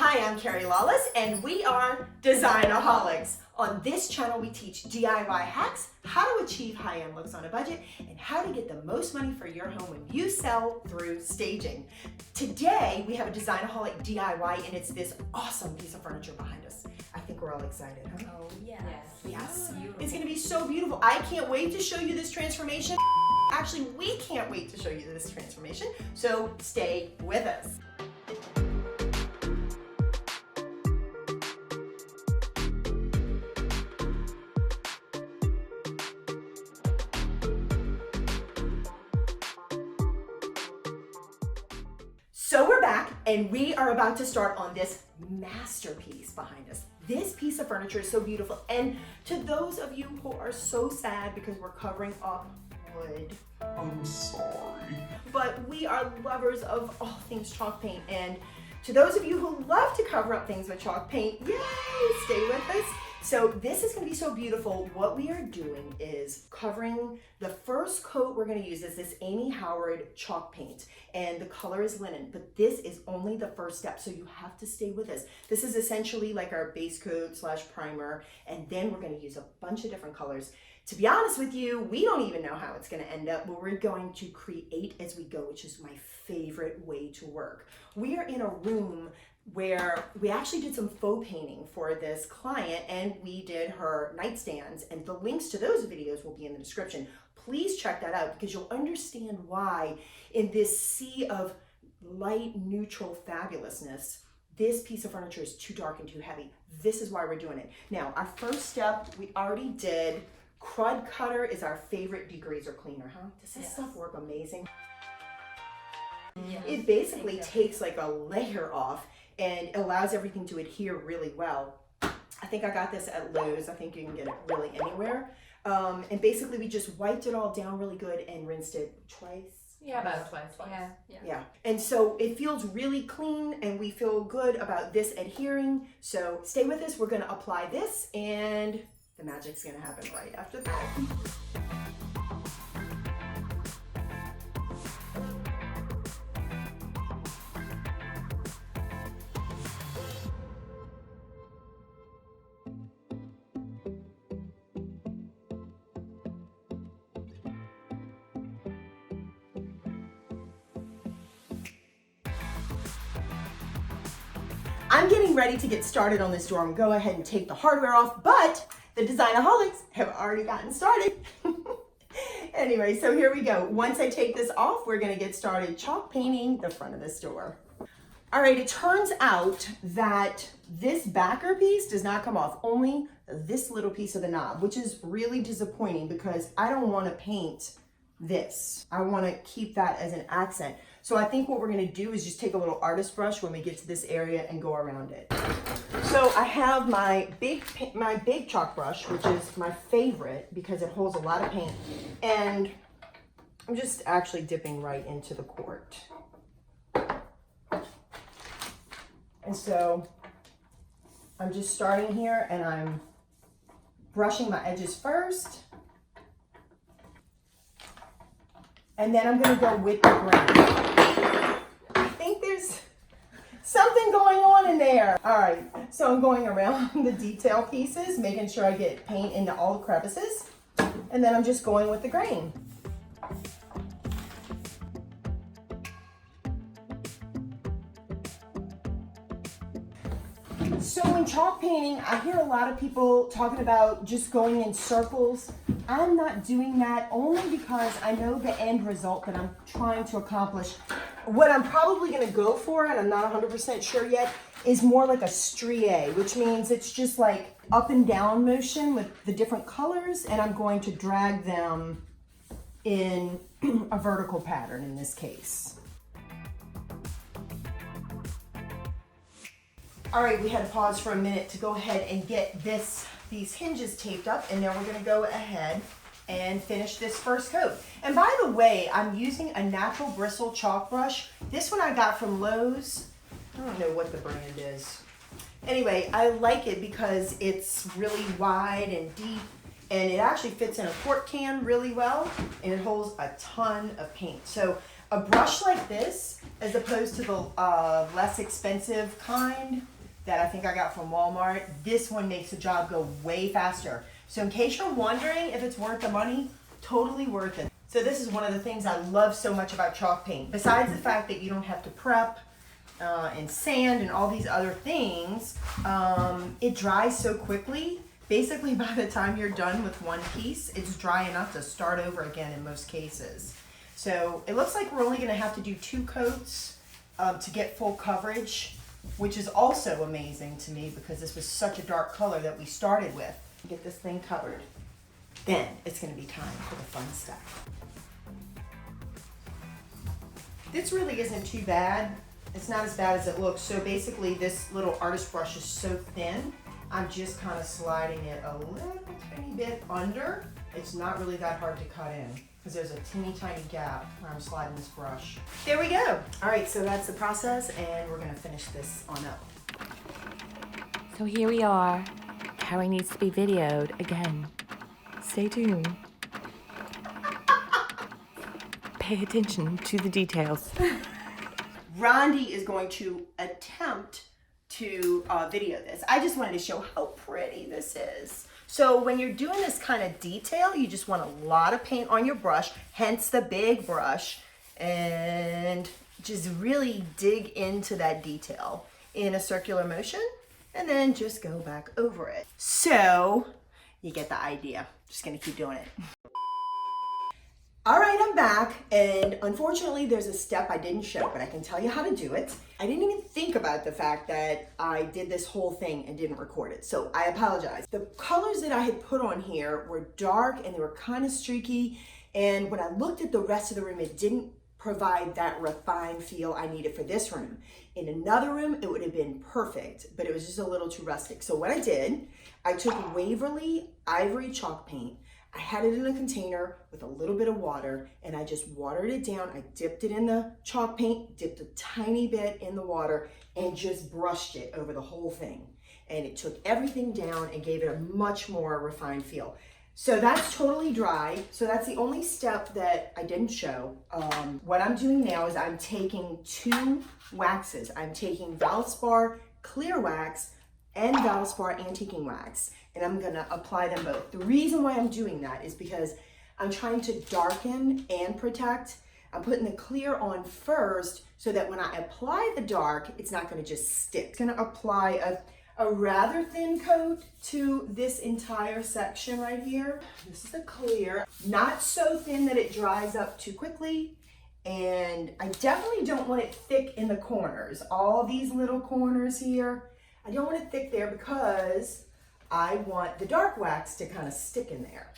Hi, I'm Carrie Lawless, and we are Designaholics. On this channel, we teach DIY hacks, how to achieve high-end looks on a budget, and how to get the most money for your home when you sell through staging. Today, we have a Designaholic DIY, and it's this awesome piece of furniture behind us. I think we're all excited, huh? Oh, yes. Yes. Beautiful. It's gonna be so beautiful. I can't wait to show you this transformation. Actually, we can't wait to show you this transformation, so stay with us. So we're back, and we are about to start on this masterpiece behind us. This piece of furniture is so beautiful, and to those of you who are so sad because we're covering up wood, I'm sorry. but we are lovers of all things chalk paint, and to those of you who love to cover up things with chalk paint, yay, stay with us. So this is gonna be so beautiful. What we are doing is covering, the first coat we're gonna use is this Amy Howard chalk paint, and the color is linen, but this is only the first step, so you have to stay with us. This is essentially like our base coat / primer, and then we're gonna use a bunch of different colors. To be honest with you, we don't even know how it's gonna end up, but we're going to create as we go, which is my favorite way to work. We are in a room where we actually did some faux painting for this client, and we did her nightstands, and the links to those videos will be in the description. Please check that out because you'll understand why in this sea of light neutral fabulousness, this piece of furniture is too dark and too heavy. This is why we're doing it. Now, our first step, we already did. Krud Kutter is our favorite degreaser cleaner, huh? Does this stuff work amazing? Yes. It basically takes like a layer off and allows everything to adhere really well. I think I got this at Lowe's. I think you can get it really anywhere. And basically we just wiped it all down really good and rinsed it twice. Yeah, about twice. Yeah. And so it feels really clean and we feel good about this adhering. So stay with us. We're gonna apply this and the magic's gonna happen right after that. I'm getting ready to get started on this door. I'm gonna go ahead and take the hardware off, but the Designaholics have already gotten started. Anyway, so here we go. Once I take this off, we're gonna get started chalk painting the front of this door. All right, it turns out that this backer piece does not come off, only this little piece of the knob, which is really disappointing because I don't wanna paint this. I wanna keep that as an accent. So I think what we're gonna do is just take a little artist brush when we get to this area and go around it. So I have my big chalk brush, which is my favorite because it holds a lot of paint. And I'm just actually dipping right into the quart. And so I'm just starting here and I'm brushing my edges first. And then I'm gonna go with the grain. I think there's something going on in there. All right, so I'm going around the detail pieces, making sure I get paint into all the crevices. And then I'm just going with the grain. So in chalk painting, I hear a lot of people talking about just going in circles. I'm not doing that only because I know the end result that I'm trying to accomplish. What I'm probably gonna go for, and I'm not 100% sure yet, is more like a strié, which means it's just like up and down motion with the different colors, and I'm going to drag them in a vertical pattern in this case. All right, we had to pause for a minute to go ahead and get these hinges taped up, and then we're gonna go ahead and finish this first coat. And by the way, I'm using a natural bristle chalk brush. This one I got from Lowe's. I don't know what the brand is. Anyway, I like it because it's really wide and deep, and it actually fits in a quart can really well, and it holds a ton of paint. So A brush like this, as opposed to the less expensive kind that I think I got from Walmart, this one makes the job go way faster. So in case you're wondering if it's worth the money, totally worth it. So this is one of the things I love so much about chalk paint. Besides the fact that you don't have to prep and sand and all these other things, it dries so quickly. Basically, by the time you're done with one piece, it's dry enough to start over again in most cases. So it looks like we're only gonna have to do 2 coats to get full coverage, which is also amazing to me because this was such a dark color that we started with. Get this thing covered. Then it's gonna be time for the fun stuff. This really isn't too bad. It's not as bad as it looks. So basically this little artist brush is so thin, I'm just kind of sliding it a little tiny bit under. It's not really that hard to cut in because there's a teeny tiny gap where I'm sliding this brush. There we go. All right, so that's the process and we're gonna finish this on up. So here we are. Carrie needs to be videoed again. Stay tuned. Pay attention to the details. Rondi is going to attempt to video this. I just wanted to show how pretty this is. So when you're doing this kind of detail, you just want a lot of paint on your brush, hence the big brush, and just really dig into that detail in a circular motion, and then just go back over it. So you get the idea. Just gonna keep doing it. All right, I'm back, and unfortunately there's a step I didn't show, but I can tell you how to do it. I didn't even think about the fact that I did this whole thing and didn't record it, so I apologize. The colors that I had put on here were dark and they were kind of streaky, and when I looked at the rest of the room, it didn't provide that refined feel I needed for this room. In another room, it would have been perfect, but it was just a little too rustic. So what I did, I took Waverly Ivory chalk paint, I had it in a container with a little bit of water, and I just watered it down. I dipped it in the chalk paint, dipped a tiny bit in the water, and just brushed it over the whole thing. And it took everything down and gave it a much more refined feel. So that's totally dry. So that's the only step that I didn't show. What I'm doing now is I'm taking 2 waxes. I'm taking Valspar Clear Wax and Valspar Antiquing Wax, and I'm gonna apply them both. The reason why I'm doing that is because I'm trying to darken and protect. I'm putting the clear on first so that when I apply the dark, it's not gonna just stick. It's gonna apply a rather thin coat to this entire section right here. This is the clear, not so thin that it dries up too quickly. And I definitely don't want it thick in the corners. All these little corners here, I don't want it thick there because I want the dark wax to kind of stick in there.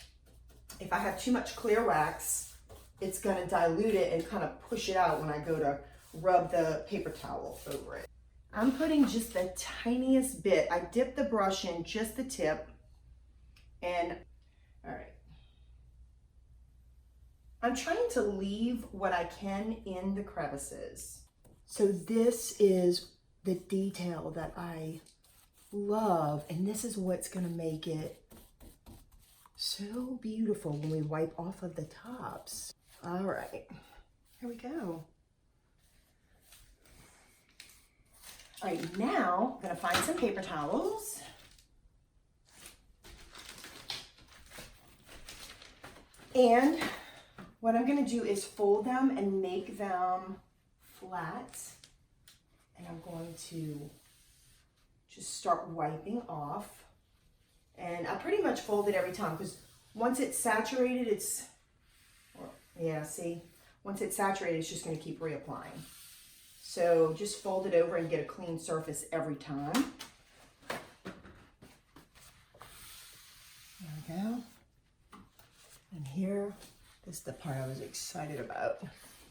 If I have too much clear wax, it's gonna dilute it and kind of push it out when I go to rub the paper towel over it. I'm putting just the tiniest bit. I dip the brush in just the tip, and all right. I'm trying to leave what I can in the crevices. So this is the detail that I love, and this is what's gonna make it so beautiful when we wipe off of the tops. All right, here we go. All right, now I'm gonna find some paper towels. And what I'm gonna do is fold them and make them flat. And I'm going to just start wiping off. And I pretty much fold it every time because once it's saturated, once it's saturated, it's just gonna keep reapplying. So just fold it over and get a clean surface every time. There we go. And here is the part I was excited about.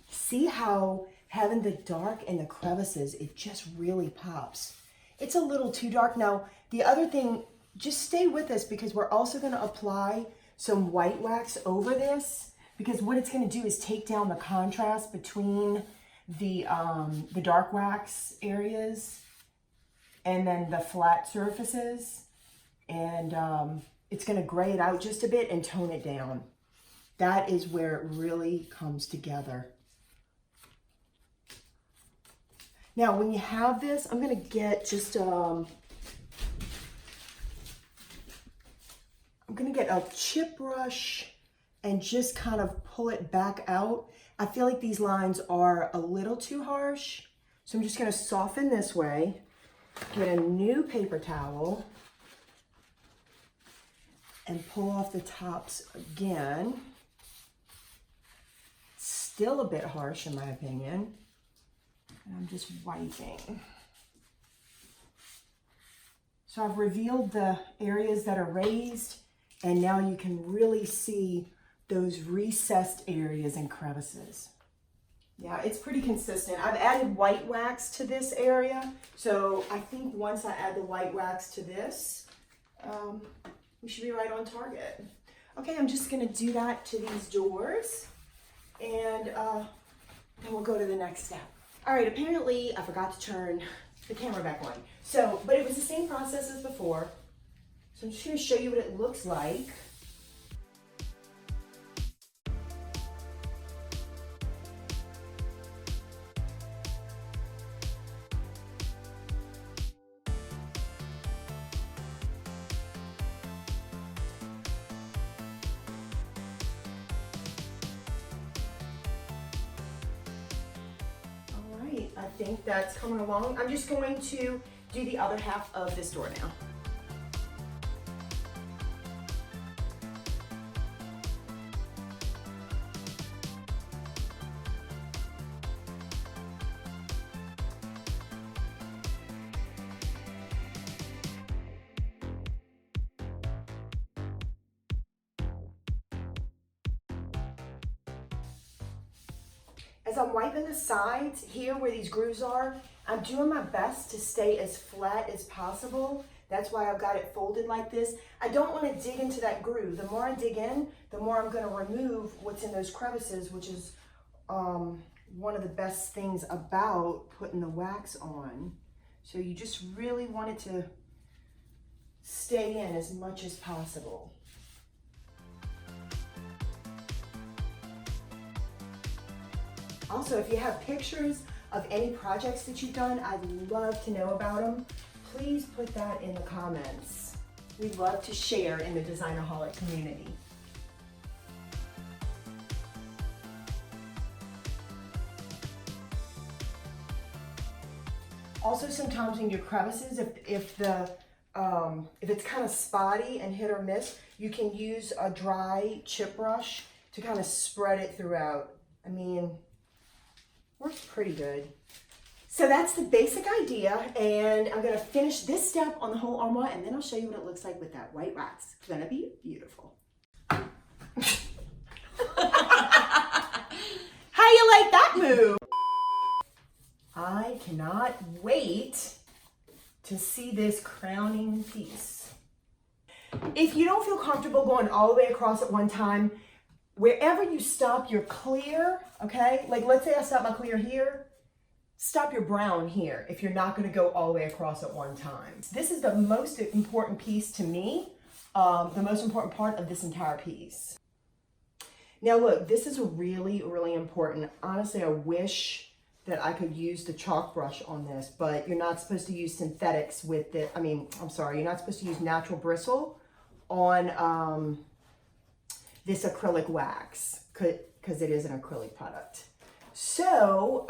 See how having the dark in the crevices, it just really pops. It's a little too dark. Now, the other thing, just stay with us because we're also gonna apply some white wax over this because what it's gonna do is take down the contrast between the dark wax areas and then the flat surfaces. And it's gonna gray it out just a bit and tone it down. That is where it really comes together. Now, when you have this, I'm gonna get just, I'm gonna get a chip brush and just kind of pull it back out. I feel like these lines are a little too harsh. So I'm just gonna soften this way, get a new paper towel, and pull off the tops again. Still a bit harsh in my opinion. And I'm just wiping. So I've revealed the areas that are raised, and now you can really see those recessed areas and crevices. Yeah, it's pretty consistent. I've added white wax to this area. So I think once I add the white wax to this, we should be right on target. Okay, I'm just gonna do that to these doors, and then we'll go to the next step. All right, apparently I forgot to turn the camera back on. So, but it was the same process as before. So I'm just gonna show you what it looks like. I think that's coming along. I'm just going to do the other half of this door now. As I'm wiping the sides here where these grooves are, I'm doing my best to stay as flat as possible. That's why I've got it folded like this. I don't want to dig into that groove. The more I dig in, the more I'm going to remove what's in those crevices, which is one of the best things about putting the wax on. So you just really want it to stay in as much as possible. Also, if you have pictures of any projects that you've done, I'd love to know about them. Please put that in the comments. We love to share in the Designaholic community. Also, sometimes in your crevices, if it's kind of spotty and hit or miss, you can use a dry chip brush to kind of spread it throughout. I mean, works pretty good. So that's the basic idea, and I'm gonna finish this step on the whole armoire, and then I'll show you what it looks like with that white wax. It's gonna be beautiful. How you like that move? I cannot wait to see this crowning piece. If you don't feel comfortable going all the way across at one time, wherever you stop your clear, okay? Like let's say I stop my clear here, stop your brown here if you're not gonna go all the way across at one time. This is the most important piece to me, the most important part of this entire piece. Now look, this is really, really important. Honestly, I wish that I could use the chalk brush on this, but you're not supposed to use synthetics with it. You're not supposed to use natural bristle on this acrylic wax, because it is an acrylic product. So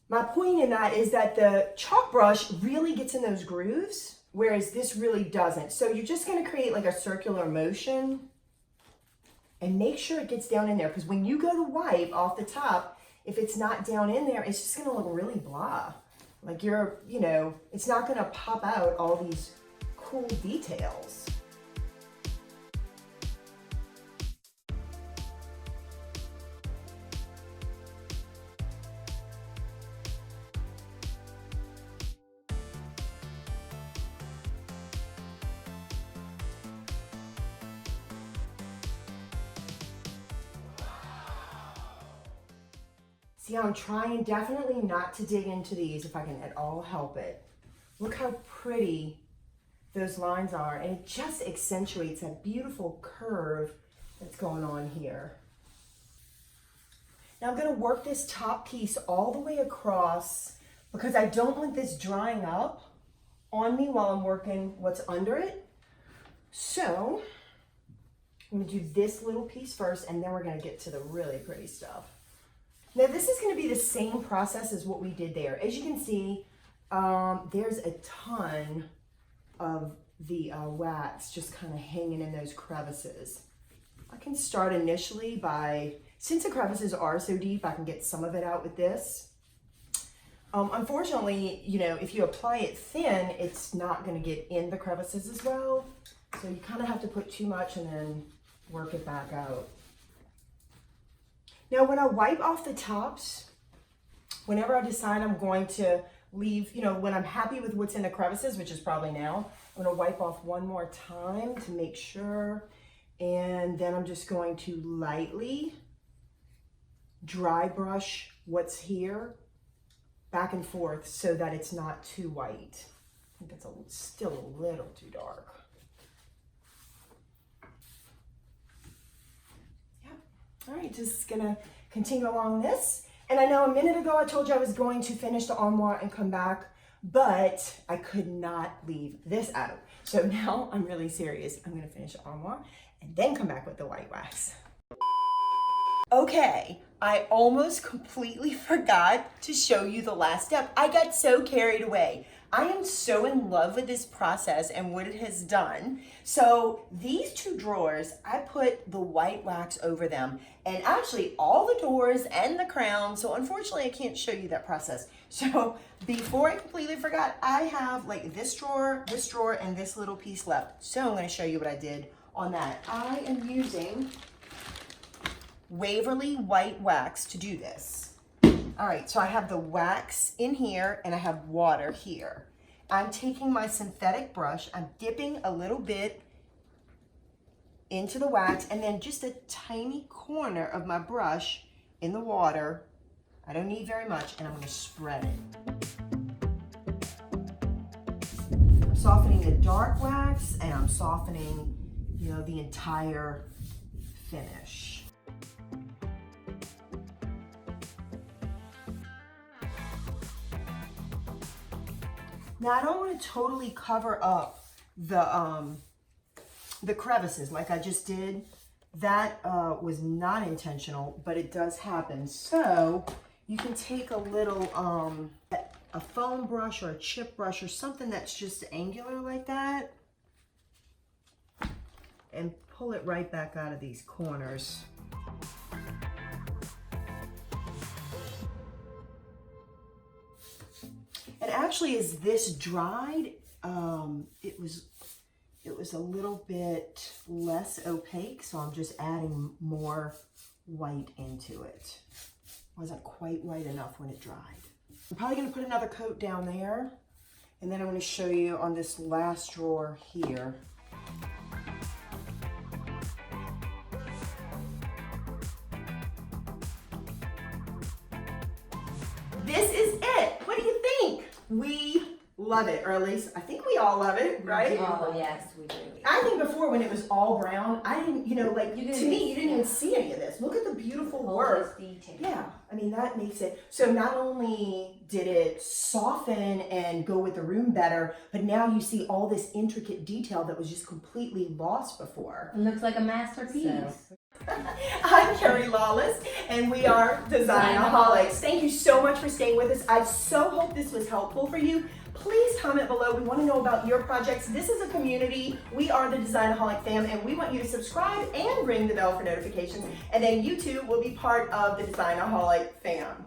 my point in that is that the chalk brush really gets in those grooves, whereas this really doesn't. So you're just gonna create like a circular motion and make sure it gets down in there, because when you go to wipe off the top, if it's not down in there, it's just gonna look really blah. Like it's not gonna pop out all these cool details. See, I'm trying definitely not to dig into these if I can at all help it. Look how pretty those lines are, and it just accentuates that beautiful curve that's going on here. Now I'm gonna work this top piece all the way across because I don't want this drying up on me while I'm working what's under it. So I'm gonna do this little piece first, and then we're gonna get to the really pretty stuff. Now this is gonna be the same process as what we did there. As you can see, there's a ton of the wax just kind of hanging in those crevices. I can start initially by, since the crevices are so deep, I can get some of it out with this. Unfortunately, you know, if you apply it thin, it's not going to get in the crevices as well. So you kind of have to put too much and then work it back out. Now, when I wipe off the tops, whenever I decide I'm going to leave, you know, when I'm happy with what's in the crevices, which is probably now, I'm going to wipe off one more time to make sure. And then I'm just going to lightly dry brush what's here back and forth so that it's not too white. I think it's still a little too dark. Yep. All right, just gonna continue along this. And I know a minute ago I told you I was going to finish the armoire and come back, but I could not leave this out. So now I'm really serious. I'm gonna finish the armoire and then come back with the white wax. Okay, I almost completely forgot to show you the last step. I got so carried away. I am so in love with this process and what it has done. So these two drawers, I put the white wax over them, and actually all the doors and the crown. So unfortunately I can't show you that process. So before I completely forgot, I have like this drawer, and this little piece left. So I'm gonna show you what I did on that. I am using Waverly white wax to do this. All right, so I have the wax in here and I have water here. I'm taking my synthetic brush, I'm dipping a little bit into the wax and then just a tiny corner of my brush in the water. I don't need very much, and I'm gonna spread it. I'm softening the dark wax and I'm softening, you know, the entire finish. Now I don't want to totally cover up the crevices like I just did. That was not intentional, but it does happen. So you can take a little a foam brush or a chip brush or something that's just angular like that and pull it right back out of these corners. And actually, as this dried, it was a little bit less opaque, so I'm just adding more white into it. Wasn't quite white enough when it dried. I'm probably going to put another coat down there, and then I'm going to show you on this last drawer here. This is it. What do you think? We love it, or at least I think we all love it, right? Oh, yes, we do. I think before, when it was all brown, I didn't, you know, like, You to didn't me, you didn't even see any of this. Look at the beautiful work. Detail. Yeah, I mean, that makes it, so not only did it soften and go with the room better, but now you see all this intricate detail that was just completely lost before. It looks like a masterpiece. So. I'm Carrie Lawless, and we are Designaholics. Thank you so much for staying with us. I so hope this was helpful for you. Please comment below. We want to know about your projects. This is a community. We are the Designaholic fam, and we want you to subscribe and ring the bell for notifications. And then you too will be part of the Designaholic fam.